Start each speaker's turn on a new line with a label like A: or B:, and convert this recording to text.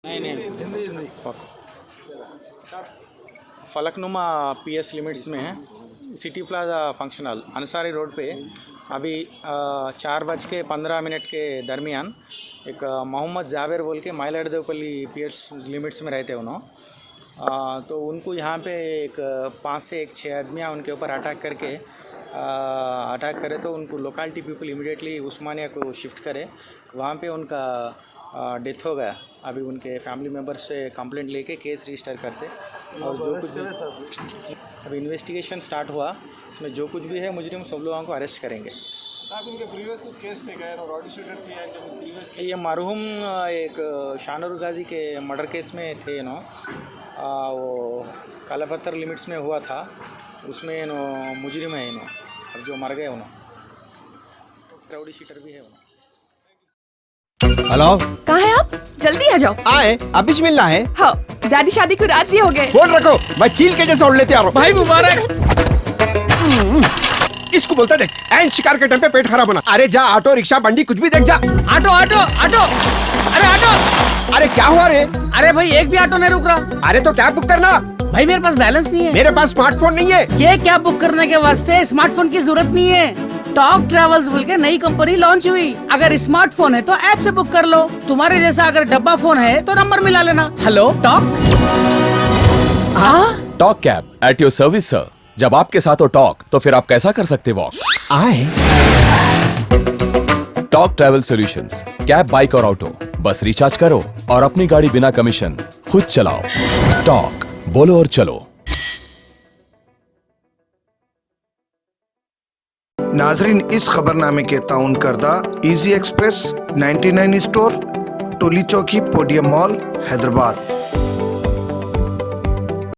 A: नहीं Falaknuma PS limits में है city plaza function hall Ansari road पे अभी 4:15 के दरमियान एक मोहम्मद जावेर बोल के माइलाडदेवपल्ली पीएस लिमिट्स में रहते उन्होंने तो उनको यहाँ पे एक 5 से 6 आदमियाँ उनके ऊपर अटैक करे तो उनको लोकालिटी पीपल इमीडिएटली उस्मानिया को शिफ्ट करे। वहाँ पे उनका डेथ हो गया। अभी उनके फैमिली मेम्बर से कंप्लेंट लेके केस रजिस्टर करते और जो कुछ भी अभी इन्वेस्टिगेशन स्टार्ट हुआ इसमें जो कुछ भी है मुजरिम सब लोगों को अरेस्ट करेंगे।
B: साहब इनके प्रीवियस केस थे गए और ऑडी शूटर थे एंड प्रीवियस
A: ये मरहूम एक शानूर गाजी के मर्डर केस में थे नो वो कालापत्थर लिमिट्स में हुआ था उसमें नो मुजरिम है नो अब जो मर गए उन्होंने क्राउडी शीटर भी है उन्होंने।
C: हेलो
D: कहाँ है आप? जल्दी आ जाओ।
C: आए अब भी मिलना है।
D: हाँ डैडी शादी को राजी हो गए।
C: फोन रखो मैं चील के जैसे उड़ लेते आ रहा हूँ।
D: भाई मुबारक।
C: इसको बोलता देख एंड शिकार के टाइम पे पेट खराब होना। अरे जा ऑटो रिक्शा बंडी कुछ भी देख जा।
E: ऑटो ऑटो ऑटो अरे ऑटो
C: अरे क्या हुआ रे?
E: अरे भाई एक भी ऑटो नहीं रुक रहा।
C: अरे तो कैब बुक करना।
E: भाई मेरे पास बैलेंस नहीं है।
C: मेरे पास स्मार्टफोन नहीं है।
E: ये कैब बुक करने के वास्ते स्मार्टफोन की जरूरत नहीं है। टॉक ट्रेवल्स बोल के नई कंपनी लॉन्च हुई। अगर स्मार्टफोन है तो ऐप से बुक कर लो। तुम्हारे जैसा अगर डब्बा फोन है तो नंबर मिला लेना। Hello talk. हाँ
F: talk cab at your service sir. जब आपके साथ हो टॉक तो फिर आप कैसा कर सकते वॉक।
C: आए
F: talk travel solutions cab bike और ऑटो बस रिचार्ज करो और अपनी गाड़ी बिना कमीशन खुद चलाओ। टॉक बोलो और चलो।
G: नाजरीन इस खबरनामे के ताउन करदा इजी एक्सप्रेस 99 स्टोर टोली चौकी पोडियम मॉल हैदराबाद।